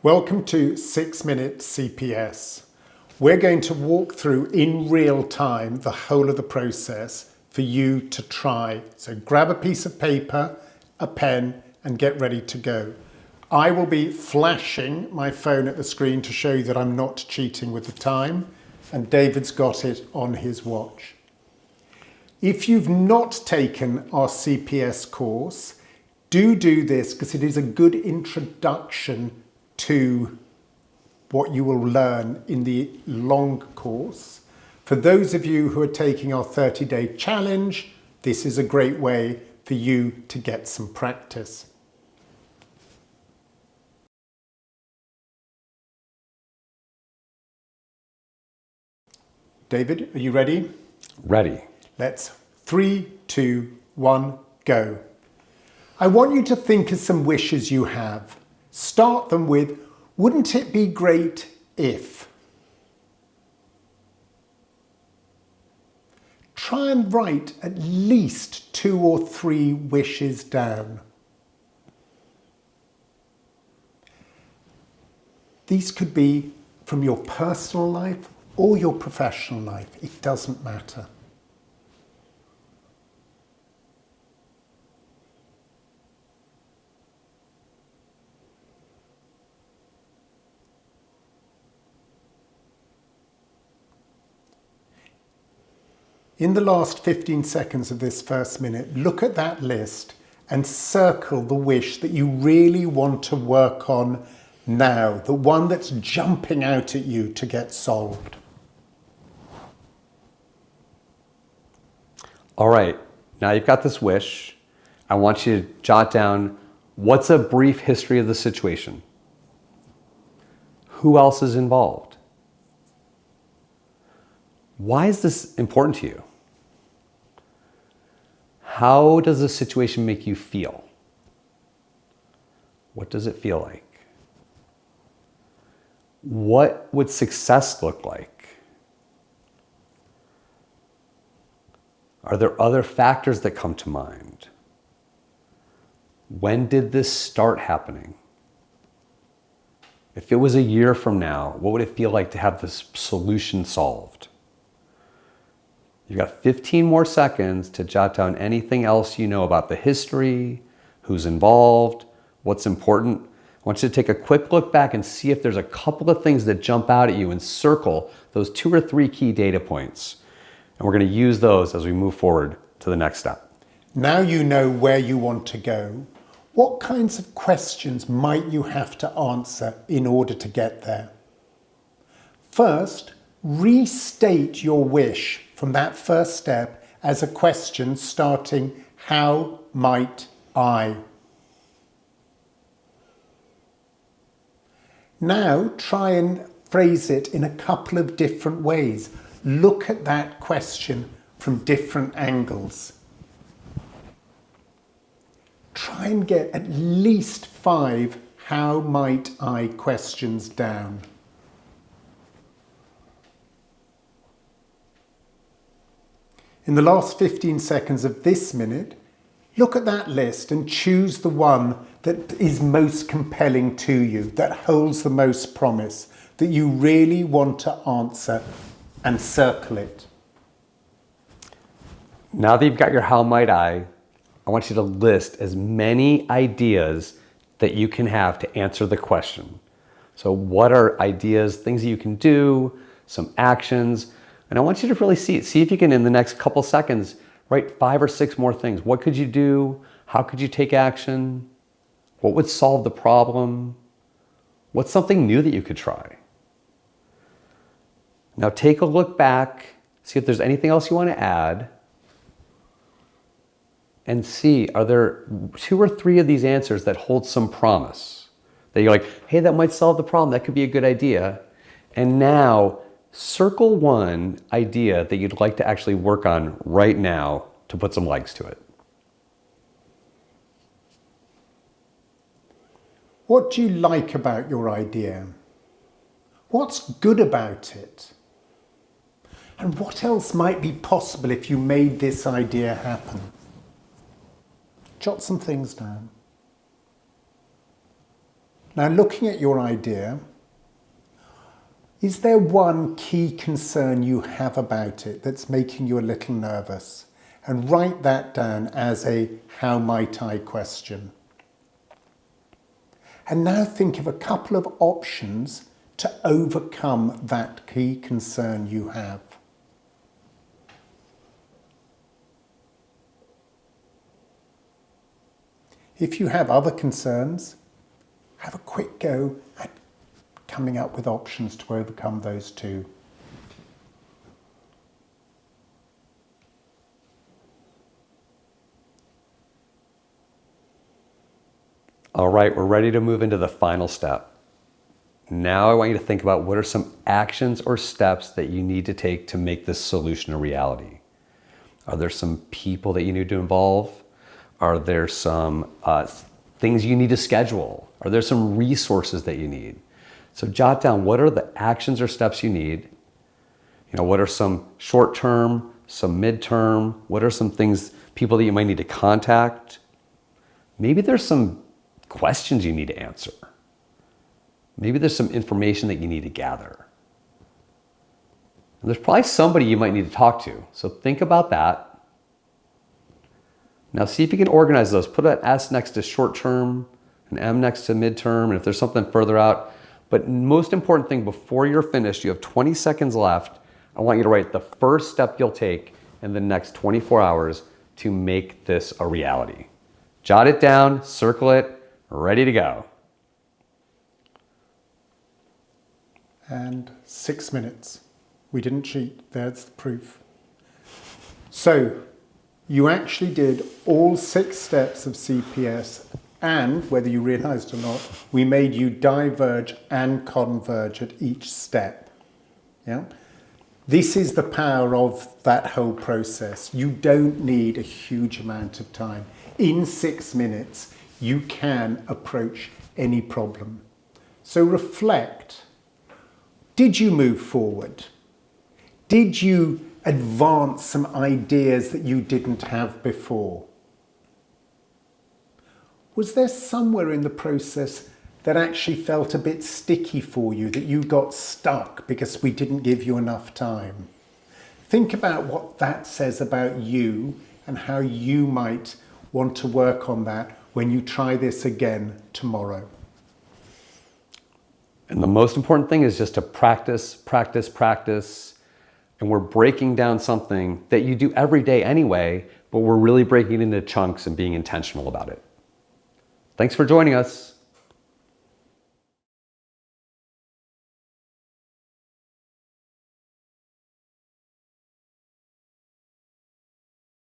Welcome to 6 Minute CPS. We're going to walk through in real time the whole of the process for you to try. So grab a piece of paper, a pen, and get ready to go. I will be flashing my phone at the screen to show you that I'm not cheating with the time, and David's got it on his watch. If you've not taken our CPS course, do this because it is a good introduction to what you will learn in the long course. For those of you who are taking our 30-day challenge, this is a great way for you to get some practice. David, are you ready? Ready. Let's 3, 2, 1, go. I want you to think of some wishes you have. Start them with, wouldn't it be great if? Try and write at least 2 or 3 wishes down. These could be from your personal life or your professional life. It doesn't matter. In the last 15 seconds of this first minute, look at that list and circle the wish that you really want to work on now, the one that's jumping out at you to get solved. All right, now you've got this wish. I want you to jot down, what's a brief history of the situation? Who else is involved? Why is this important to you? How does the situation make you feel? What does it feel like? What would success look like? Are there other factors that come to mind? When did this start happening? If it was a year from now, what would it feel like to have this solution solved? You've got 15 more seconds to jot down anything else you know about the history, who's involved, what's important. I want you to take a quick look back and see if there's a couple of things that jump out at you and circle those 2 or 3 key data points. And we're going to use those as we move forward to the next step. Now you know where you want to go. What kinds of questions might you have to answer in order to get there? First, restate your wish from that first step as a question starting, how might I? Now try and phrase it in a couple of different ways. Look at that question from different angles. Try and get at least 5 how might I questions down. In the last 15 seconds of this minute, look at that list and choose the one that is most compelling to you, that holds the most promise, that you really want to answer, and circle it. Now that you've got your how might I want you to list as many ideas that you can have to answer the question. So what are ideas, things that you can do, some actions, and I want you to really see if you can, in the next couple seconds, write 5 or 6 more things. What could you do? How could you take action? What would solve the problem? What's something new that you could try? Now take a look back, see if there's anything else you want to add, and see, are there 2 or 3 of these answers that hold some promise? That you're like, hey, that might solve the problem, that could be a good idea. And now, circle one idea that you'd like to actually work on right now to put some legs to it. What do you like about your idea? What's good about it? And what else might be possible if you made this idea happen? Jot some things down. Now, looking at your idea, is there one key concern you have about it that's making you a little nervous? And write that down as a "how might I" question. And now think of a couple of options to overcome that key concern you have. If you have other concerns, have a quick go at coming up with options to overcome those too. All right, we're ready to move into the final step. Now I want you to think about what are some actions or steps that you need to take to make this solution a reality. Are there some people that you need to involve? Are there some things you need to schedule? Are there some resources that you need? So jot down what are the actions or steps you need. What are some short-term, some mid-term? What are some things, people that you might need to contact? Maybe there's some questions you need to answer. Maybe there's some information that you need to gather. And there's probably somebody you might need to talk to. So think about that. Now see if you can organize those. Put an S next to short term, an M next to midterm, and if there's something further out. But most important thing, before you're finished, you have 20 seconds left. I want you to write the first step you'll take in the next 24 hours to make this a reality. Jot it down, circle it, ready to go. And 6 minutes. We didn't cheat, there's the proof. So, you actually did all 6 steps of CPS, and whether you realized or not, we made you diverge and converge at each step. Yeah? This is the power of that whole process. You don't need a huge amount of time. In 6 minutes, you can approach any problem. So reflect. Did you move forward? Did you advance some ideas that you didn't have before? Was there somewhere in the process that actually felt a bit sticky for you, that you got stuck because we didn't give you enough time? Think about what that says about you and how you might want to work on that when you try this again tomorrow. And the most important thing is just to practice, practice, practice. And we're breaking down something that you do every day anyway, but we're really breaking it into chunks and being intentional about it. Thanks for joining us.